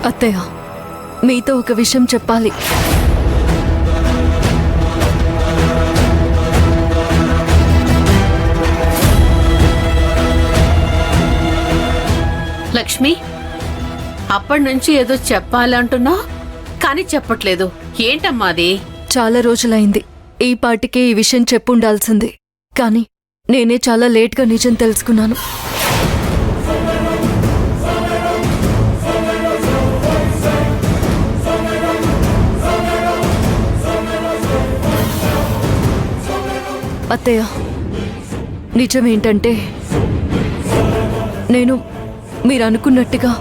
అత్తయ్య, మీతో ఒక విషయం చెప్పాలి. లక్ష్మి, అప్పటి నుంచి ఏదో చెప్పాలంటున్నావు కానీ చెప్పట్లేదు. ఏంటమ్మా అది? చాలా రోజులైంది. ఈ పాటికే ఈ విషయం చెప్పుండాల్సింది. కానీ నేనే చాలా లేట్గా నిజం తెలుసుకున్నాను. అత్తయ్య, నిజమేంటంటే నేను మీరు అనుకున్నట్టుగా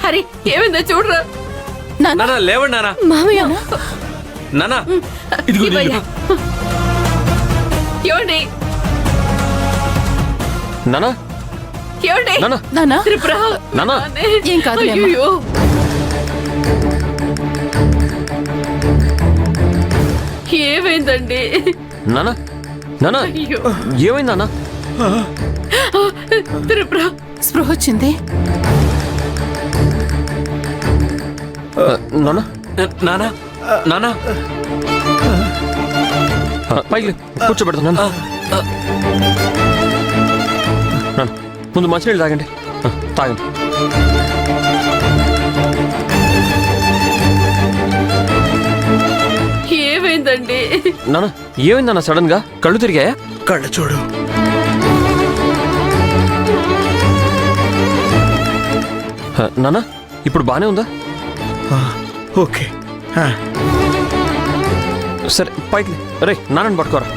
హరి, ఏమైందో చూడరా. లేవండి నాన్న. మామయ్య, నాన్న ఏమండి? నానా ఏమండి? నానా, త్రిపుర, నానా, ఏం కాదు. అయ్యో, ఏమైందండి? నానా, నానా, అయ్యో, ఏమైంది నానా? త్రిపుర, స్పృహ వచ్చింది. నానా, నానా నానా పైకి కూర్చోబెడతాను. నాన్న, ముందు మంచినీళ్ళు తాగండి. తాగండి. ఏమైందండి? నానా, ఏమైందన్నా? సడన్ గా కళ్ళు తిరిగాయా? కళ్ళు చూడు. నానా, ఇప్పుడు బానే ఉందా? ఓకే. సరే, పైకి రే. నాన్నని పట్టుకోరా.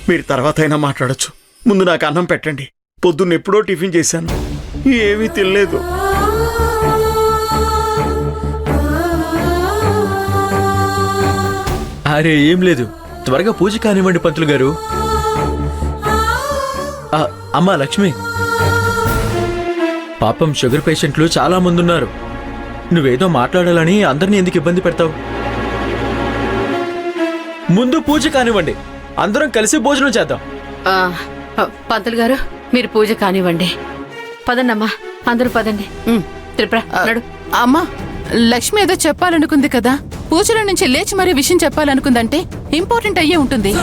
మీరు తర్వాత అయినా మాట్లాడచ్చు. ముందు నాకు అన్నం పెట్టండి. పొద్దున్న ఎప్పుడో టిఫిన్ చేశాను, ఏమీ తినలేదు. అరే ఏం లేదు, త్వరగా పూజ కానివ్వండి పంతులు గారు. అమ్మా లక్ష్మి, పాపం షుగర్ పేషెంట్లు చాలా మంది ఉన్నారు. నువ్వేదో మాట్లాడాలని అందరినీ ఎందుకు ఇబ్బంది పెడతావు? ముందు పూజ కానివ్వండి, అందరం కలిసి భోజనం చేద్దాం. పంతులు గారు, మీరు పూజ కానివ్వండి. పదండమ్మా, అందరూ పదండి. త్రిపుర, నడు. అమ్మా, లక్ష్మి ఏదో చెప్పాలనుకుంది కదా, పూజల నుంచి లేచి మరీ విషయం చెప్పాలనుకుందంటే ఇంపార్టెంట్ అయ్యే ఉంటుంది.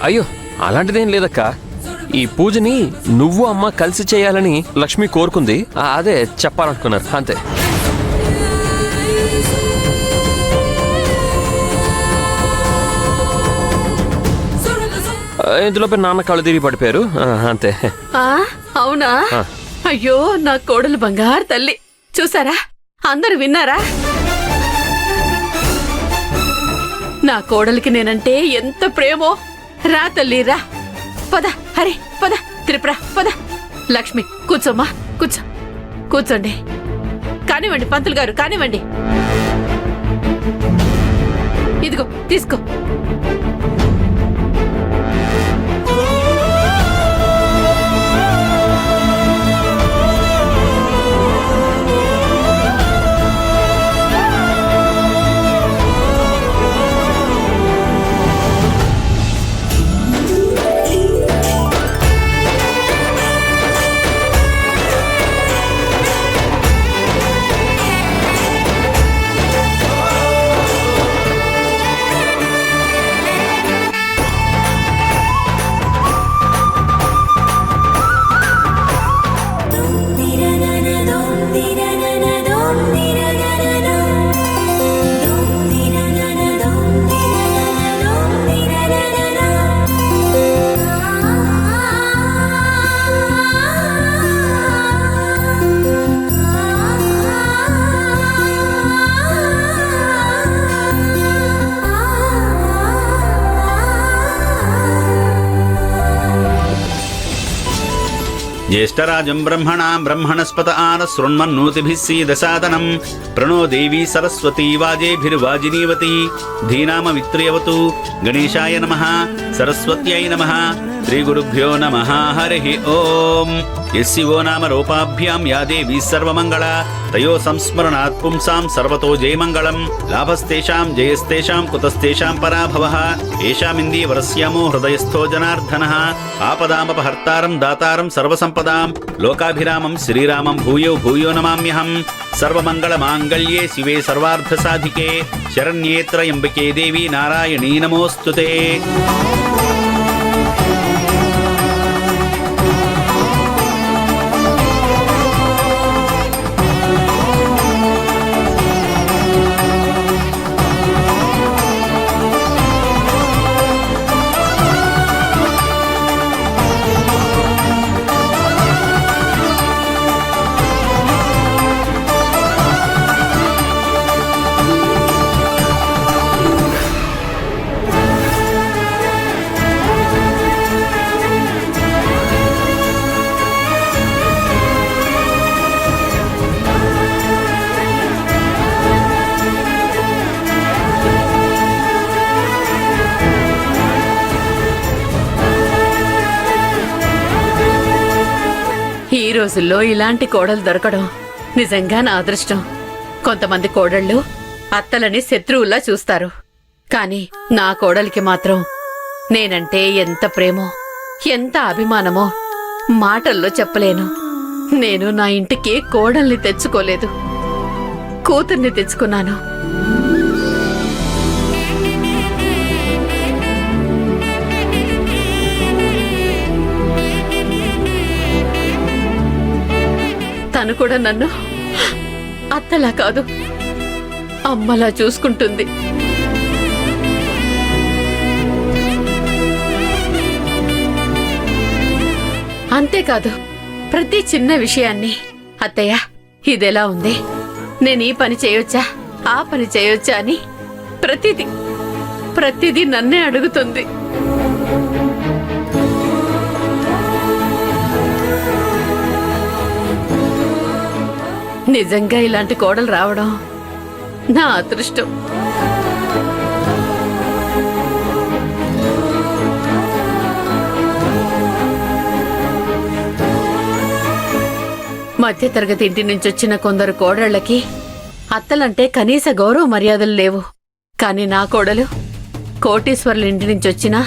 అయ్యో, అలాంటిదేం లేదక్క. ఈ పూజని నువ్వు అమ్మ కలిసి చేయాలని లక్ష్మి కోరుకుంది. అదే చెప్పాలనుకున్నారు, అంతే. ఇందులోపే నాన్న కళ్ళు తిరిగి పడిపోయారు, అంతే. అవునా? అయ్యో, నా కోడలు బంగారు తల్లి. చూసారా? అందరు విన్నారా? నా కోడలికి నేనంటే ఎంత ప్రేమో. రా తల్లి, రా. పద హరి, పద. త్రిపుర, పద. లక్ష్మి, కూర్చోమ్మా, కూర్చో. కూర్చోండి. కానివ్వండి పంతులు గారు, కానివ్వండి. ఇదిగో తీసుకో. ज्येष्ठराजं ब्रह्मणां ब्रह्मणस्पत आन शृण्वन्नोतिभिः सीदसादनं प्रणो देवी सरस्वती वाजेभिर्वाजिनीवती धीनामवित्र्यवतु गणेशाय नमः सरस्वत्यै नमः श्रीगुरुभ्यो नमः हरिः ओम् यस्यो नाम रूपाभ्यां या देवी सर्वमङ्गला तयो संस्मरणात् पुंसां सर्वतो जयमङ्गलं लाभस्तेषां जयस्तेषां कुतस्तेषां पराभवः एषामिन्दीवरस्यामो हृदयस्थो जनार्दनः आपदामपहर्तारं दातारं सर्वसम्पदां लोकाभिरामं श्रीरामं भूयो भूयो नमाम्यहं सर्वमङ्गलमाङ्गल्ये शिवे सर्वार्थसाधिके शरण्ये त्र्यम्बके देवी नारायणी नमोऽस्तुते। ఈ రోజుల్లో ఇలాంటి కోడలు దొరకడం నిజంగా నా అదృష్టం. కొంతమంది కోడళ్ళు అత్తలని శత్రువుల్లా చూస్తారు, కానీ నా కోడలికి మాత్రం నేనంటే ఎంత ప్రేమో ఎంత అభిమానమో మాటల్లో చెప్పలేను. నేను నా ఇంటికి కోడల్ని తెచ్చుకోలేదు, కూతుర్ని తెచ్చుకున్నాను. తను కూడా నన్ను అత్తలా కాదు అమ్మలా చూసుకుంటుంది. అంతేకాదు ప్రతి చిన్న విషయాన్ని అత్తయ్య ఇదెలా ఉంది, నేను ఈ పని చేయొచ్చా ఆ పని చేయొచ్చా అని ప్రతిదీ నన్నే అడుగుతుంది. నిజంగా ఇలాంటి కోడలు రావడం నా అదృష్టం. మధ్యతరగతి ఇంటి నుంచి వచ్చిన కొందరు కోడళ్లకి అత్తలంటే కనీస గౌరవ మర్యాదలు లేవు. కానీ నా కోడలు కోటీశ్వరుల ఇంటి నుంచి వచ్చినా